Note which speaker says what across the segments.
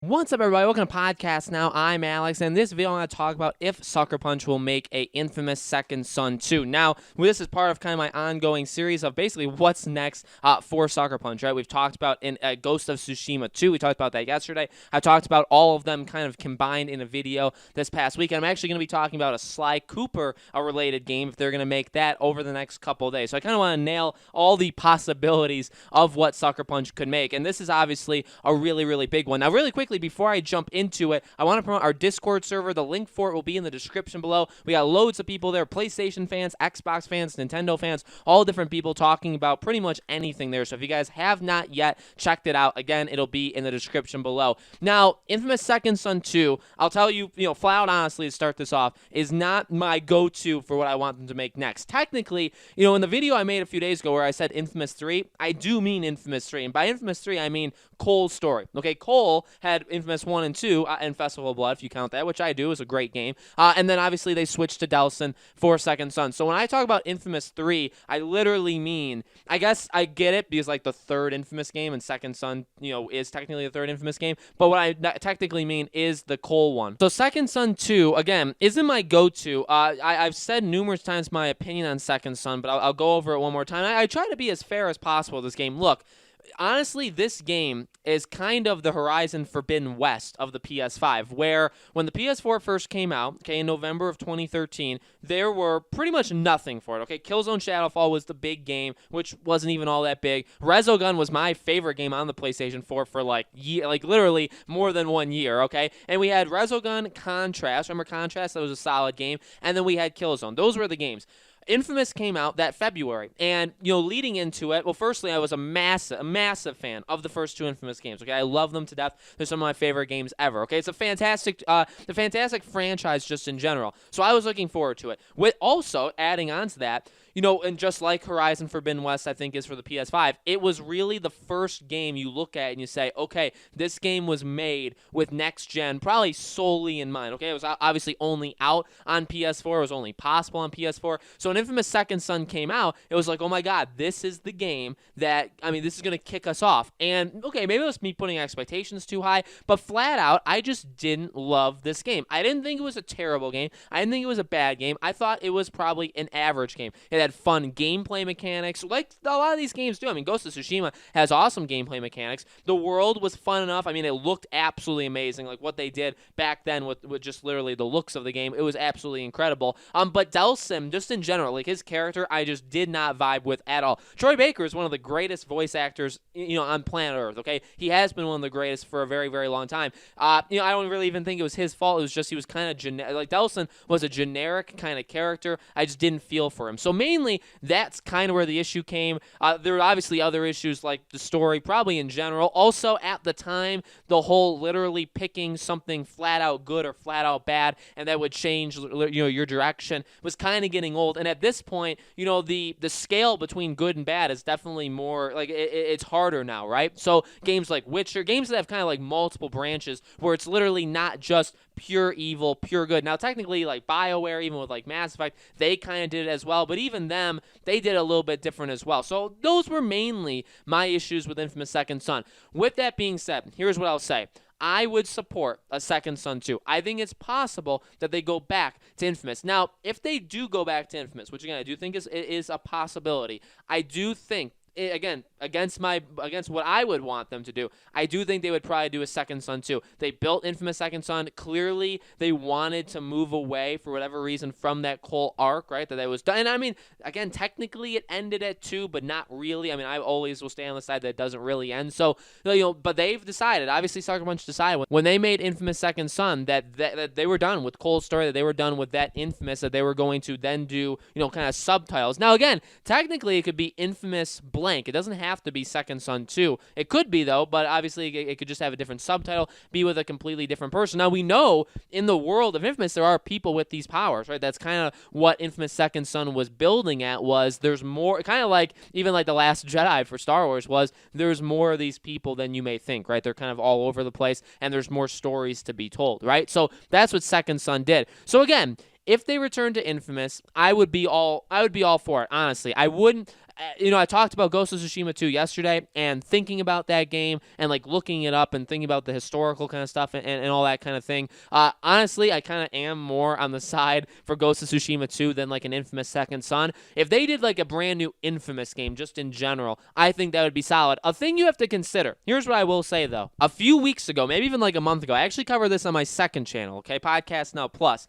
Speaker 1: What's up, everybody? Welcome to Podcast Now. I'm Alex, and in this video, I'm going to talk about if Sucker Punch will make a infamous Second Son 2. Now, this is part of kind of my ongoing series of basically what's next for Sucker Punch, right? We've talked about in Ghost of Tsushima 2. We talked about that yesterday. I talked about all of them kind of combined in a video this past week. I'm actually going to be talking about a Sly Cooper-related game if they're going to make that over the next couple of days. So I kind of want to nail all the possibilities of what Sucker Punch could make, and this is obviously a really, really big one. Now, really quickly, before I jump into it, I want to promote our Discord server. The link for it will be in the description below. We got loads of people there, PlayStation fans, Xbox fans, Nintendo fans, all different people talking about pretty much anything there. So if you guys have not yet checked it out, again, it'll be in the description below. Now, Infamous Second Son 2, I'll tell you, flat out honestly to start this off, is not my go-to for what I want them to make next. Technically, in the video I made a few days ago where I said Infamous 3, I do mean Infamous 3. And by Infamous 3, I mean Cole's story. Okay, Cole had Infamous 1 and 2 and Festival of Blood, if you count that, which I do. It was a great game. And then obviously they switched to Delsin for Second Son. So when I talk about Infamous 3, I literally mean, I guess I get it because like the third Infamous game and Second Son, is technically the third Infamous game. But what I technically mean is the Cole one. So Second Son 2, again, isn't my go-to. I've said numerous times my opinion on Second Son, but I'll go over it one more time. I try to be as fair as possible this game. Look, honestly, this game is kind of the Horizon Forbidden West of the PS5, where when the PS4 first came out, okay, in November of 2013, there were pretty much nothing for it, okay? Killzone Shadowfall was the big game, which wasn't even all that big. Resogun was my favorite game on the PlayStation 4 for literally more than 1 year, okay? And we had Resogun, Contrast. Remember Contrast? That was a solid game. And then we had Killzone. Those were the games. Infamous came out that February, and leading into it, well, firstly, I was a massive fan of the first two Infamous games. Okay, I love them to death. They're some of my favorite games ever. Okay, it's a fantastic franchise just in general. So I was looking forward to it. With also adding on to that, and just like Horizon Forbidden West, I think is for the PS5, it was really the first game you look at and you say, okay, this game was made with next gen, probably solely in mind. Okay, it was obviously only out on PS4. It was only possible on PS4. So when Infamous Second Son came out, it was like, oh my god, this is the game that, this is going to kick us off. And, okay, maybe it was me putting expectations too high, but flat out, I just didn't love this game. I didn't think it was a terrible game. I didn't think it was a bad game. I thought it was probably an average game. It had fun gameplay mechanics, like a lot of these games do. Ghost of Tsushima has awesome gameplay mechanics. The world was fun enough. It looked absolutely amazing, like what they did back then with just literally the looks of the game. It was absolutely incredible. But Delsin, just in general, like his character, I just did not vibe with at all. Troy Baker is one of the greatest voice actors, on planet Earth, okay? He has been one of the greatest for a very, very long time. I don't really even think it was his fault. It was just he was kind of generic. Like, Delsin was a generic kind of character. I just didn't feel for him. So mainly, that's kind of where the issue came. There were obviously other issues like the story, probably in general. Also, at the time, the whole literally picking something flat out good or flat out bad, and that would change, your direction was kind of getting old. And at this point, the scale between good and bad is definitely more, like, it's harder now, right? So games like Witcher, games that have kind of like multiple branches where it's literally not just pure evil, pure good. Now, technically, like BioWare, even with like Mass Effect, they kind of did it as well, but even them, they did a little bit different as well. So those were mainly my issues with Infamous Second Son. With that being said, here's what I'll say. I would support a Second Son 2. I think it's possible that they go back to Infamous. Now, if they do go back to Infamous, which again I do think is a possibility, I do think, again, against what I would want them to do, I do think they would probably do a Second Son 2. They built Infamous Second Son. Clearly, they wanted to move away, for whatever reason, from that Cole arc, right, that was done. And again, technically it ended at 2, but not really. I always will stay on the side that it doesn't really end. So, but they've decided, obviously Sucker Punch decided, when they made Infamous Second Son, that they were done with Cole's story, that they were done with that Infamous, that they were going to then do, kind of subtitles. Now, again, technically it could be Infamous blank. It doesn't have to be Second Son 2. It could be, though, but obviously it could just have a different subtitle, be with a completely different person. Now, we know in the world of Infamous there are people with these powers, right? That's kind of what Infamous Second Son was building at, was there's more, kind of like, even like The Last Jedi for Star Wars was, there's more of these people than you may think, right? They're kind of all over the place, and there's more stories to be told, right? So that's what Second Son did. So again, if they return to Infamous, I would be all for it, honestly. I wouldn't, I talked about Ghost of Tsushima 2 yesterday, and thinking about that game and like looking it up and thinking about the historical kind of stuff and all that kind of thing. Honestly, I kind of am more on the side for Ghost of Tsushima 2 than like an Infamous Second Son. If they did like a brand new Infamous game just in general, I think that would be solid. A thing you have to consider. Here's what I will say though. A few weeks ago, maybe even like a month ago, I actually covered this on my second channel, okay, Podcast Now Plus.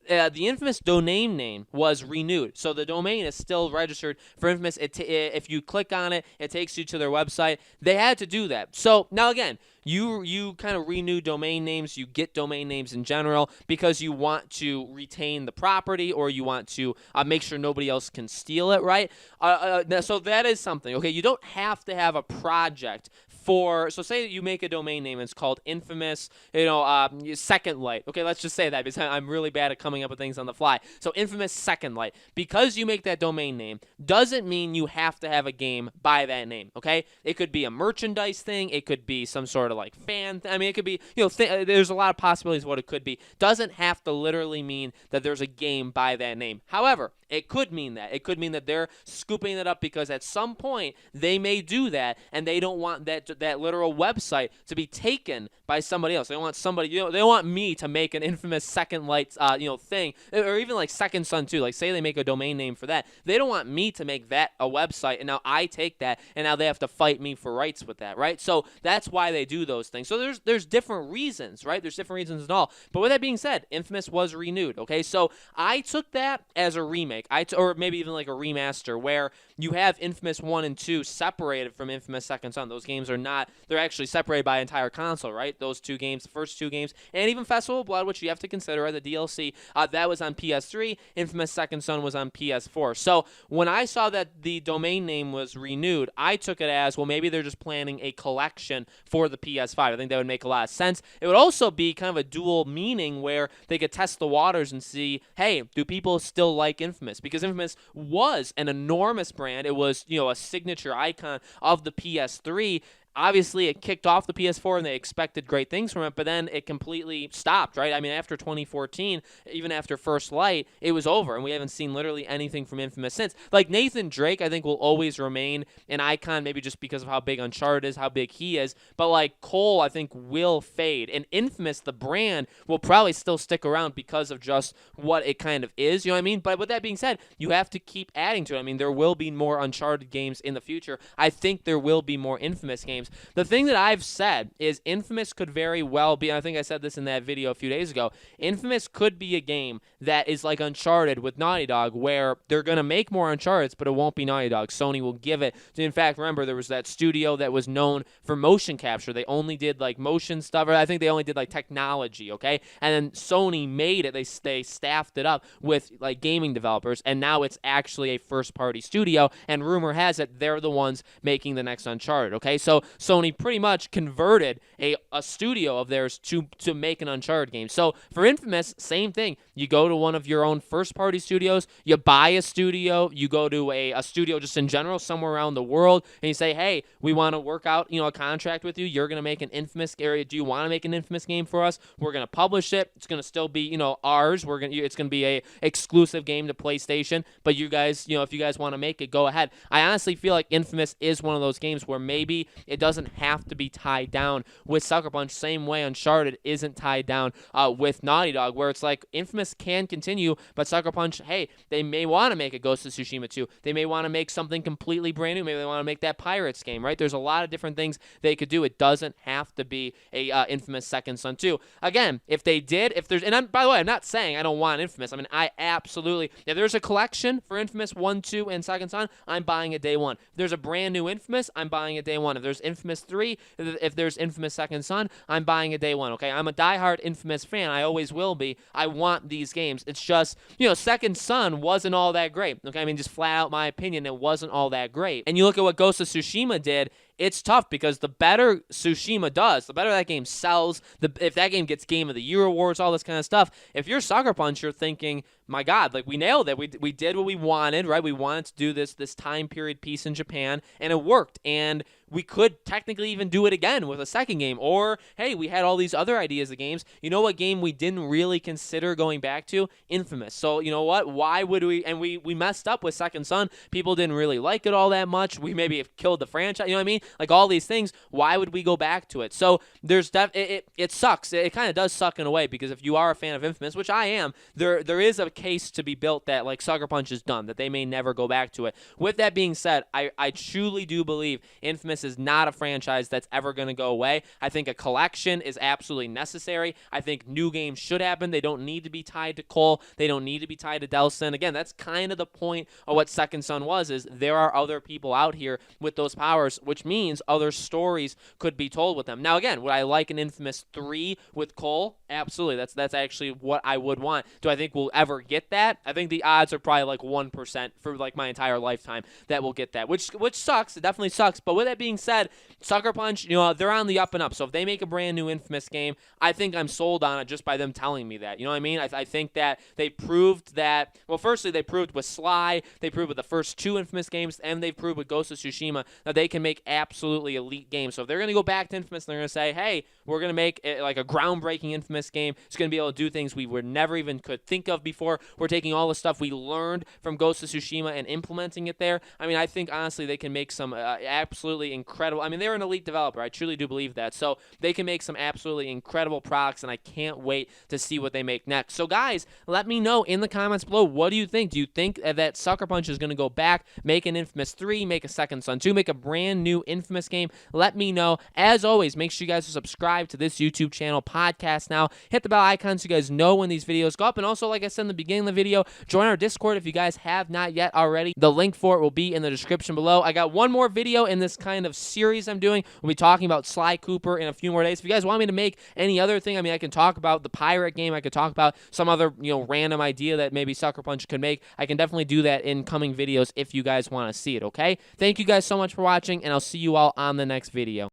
Speaker 1: The Infamous domain name was renewed, so the domain is still registered for Infamous. If you click on it, it takes you to their website. They had to do that. So now again, you kind of renew domain names. You get domain names in general because you want to retain the property, or you want to make sure nobody else can steal it, right? So that is something. Okay, you don't have to have a project so say that you make a domain name and it's called Infamous, Second Light. Okay, let's just say that because I'm really bad at coming up with things on the fly. So Infamous Second Light. Because you make that domain name doesn't mean you have to have a game by that name, okay? It could be a merchandise thing. It could be some sort of like fan I mean, it could be, there's a lot of possibilities of what it could be. Doesn't have to literally mean that there's a game by that name. However, it could mean that. It could mean that they're scooping it up because at some point they may do that, and they don't want that literal website to be taken by somebody else. They want somebody, they want me to make an Infamous Second Light, thing, or even like Second Son 2. Like, say they make a domain name for that. They don't want me to make that a website, and now I take that, and now they have to fight me for rights with that, right? So that's why they do those things. So there's different reasons, right? There's different reasons and all. But with that being said, Infamous was renewed, okay? So I took that as a remake, or maybe even like a remaster, where you have Infamous 1 and 2 separated from Infamous Second Son. Those games are not, they're actually separated by entire console, right? Those two games, the first two games, and even Festival of Blood, which you have to consider, right? The DLC, that was on PS3. Infamous Second Son was on PS4. So when I saw that the domain name was renewed, I took it as, well, maybe they're just planning a collection for the PS5. I think that would make a lot of sense. It would also be kind of a dual meaning where they could test the waters and see, hey, do people still like Infamous? Because Infamous was an enormous brand. It was, a signature icon of the PS3. Obviously, it kicked off the PS4, and they expected great things from it, but then it completely stopped, right? I mean, after 2014, even after First Light, it was over, and we haven't seen literally anything from Infamous since. Like, Nathan Drake, I think, will always remain an icon, maybe just because of how big Uncharted is, how big he is, but, like, Cole, I think, will fade, and Infamous, the brand, will probably still stick around because of just what it kind of is, you know what I mean? But with that being said, you have to keep adding to it. I mean, there will be more Uncharted games in the future. I think there will be more Infamous games. The thing that I've said is Infamous could very well be, and I think I said this in that video a few days ago, Infamous could be a game that is like Uncharted with Naughty Dog, where they're going to make more Uncharted, but it won't be Naughty Dog. Sony will give it. In fact, remember, there was that studio that was known for motion capture. They only did like motion stuff, or I think they only did like technology, okay? And then Sony made it. They staffed it up with like gaming developers, and now it's actually a first-party studio, and rumor has it they're the ones making the next Uncharted, okay? So Sony pretty much converted a studio of theirs to make an Uncharted game. So for Infamous, same thing. You go to one of your own first-party studios, you buy a studio, you go to a studio just in general somewhere around the world, and you say, hey, we want to work out a contract with you. You're going to make an Infamous area. Do you want to make an Infamous game for us? We're going to publish it. It's going to still be ours. It's going to be a exclusive game to PlayStation. But you guys, if you guys want to make it, go ahead. I honestly feel like Infamous is one of those games where maybe it doesn't have to be tied down with Sucker Punch, same way Uncharted isn't tied down with Naughty Dog, where it's like Infamous can continue, but Sucker Punch, hey, they may want to make a Ghost of Tsushima 2. They may want to make something completely brand new. Maybe they want to make that Pirates game, right? There's a lot of different things they could do. It doesn't have to be a Infamous Second Son 2. Again, if they did, by the way, I'm not saying I don't want Infamous. I mean, I absolutely, if there's a collection for Infamous 1, 2, and Second Son, I'm buying it day one. If there's a brand new Infamous, I'm buying it day one. If there's Infamous 3, if there's Infamous Second Son, I'm buying it day one, okay? I'm a diehard Infamous fan. I always will be. I want these games. It's just, Second Son wasn't all that great, okay? I mean, just flat out my opinion, it wasn't all that great. And you look at what Ghost of Tsushima did, it's tough because the better Tsushima does, the better that game sells, if that game gets Game of the Year awards, all this kind of stuff, if you're Sucker Punch, you're thinking, my God, like we nailed it. We did what we wanted, right? We wanted to do this time period piece in Japan, and it worked. And we could technically even do it again with a second game. Or, hey, we had all these other ideas of games. You know what game we didn't really consider going back to? Infamous. So, you know what? Why would we? And we messed up with Second Son. People didn't really like it all that much. We maybe have killed the franchise. You know what I mean? Like all these things. Why would we go back to it? So there's it sucks. It kind of does suck in a way, because if you are a fan of Infamous, which I am, there is a case to be built that like Sucker Punch is done, that they may never go back to it. With that being said, I truly do believe Infamous is not a franchise that's ever going to go away. I think a collection is absolutely necessary. I think new games should happen. They don't need to be tied to Cole. They don't need to be tied to Delsin. Again, that's kind of the point of what Second Son was, is there are other people out here with those powers, which means other stories could be told with them. Now, again, would I like an Infamous 3 with Cole? Absolutely. That's actually what I would want. Do I think we'll ever get that? I think the odds are probably like 1% for like my entire lifetime that we'll get that, which sucks. It definitely sucks. But with that being said, Sucker Punch, they're on the up and up. So if they make a brand new Infamous game, I think I'm sold on it just by them telling me that. You know what I mean? I think that they proved that. Well, firstly, they proved with Sly, they proved with the first 2 Infamous games, and they've proved with Ghost of Tsushima that they can make absolutely elite games. So if they're going to go back to Infamous, they're going to say, hey, we're going to make it like a groundbreaking Infamous game. It's going to be able to do things we were never even could think of before. We're taking all the stuff we learned from Ghost of Tsushima and implementing it there. I mean, I think honestly they can make some absolutely incredible. I mean, they're an elite developer. I truly do believe that. So they can make some absolutely incredible products, and I can't wait to see what they make next. So guys, let me know in the comments below, what do you think? Do you think that Sucker Punch is going to go back, make an Infamous 3, make a Second Son 2, make a brand new Infamous game? Let me know. As always, make sure you guys are subscribed to this YouTube channel, Podcast Now. Hit the bell icon so you guys know when these videos go up. And also, like I said in the beginning of the video, join our Discord if you guys have not yet already. The link for it will be in the description below. I got one more video in this kind of series I'm doing. We'll be talking about Sly Cooper in a few more days. If you guys want me to make any other thing, I mean, I can talk about the pirate game. I could talk about some other, random idea that maybe Sucker Punch could make. I can definitely do that in coming videos if you guys want to see it, okay? Thank you guys so much for watching, and I'll see you all on the next video.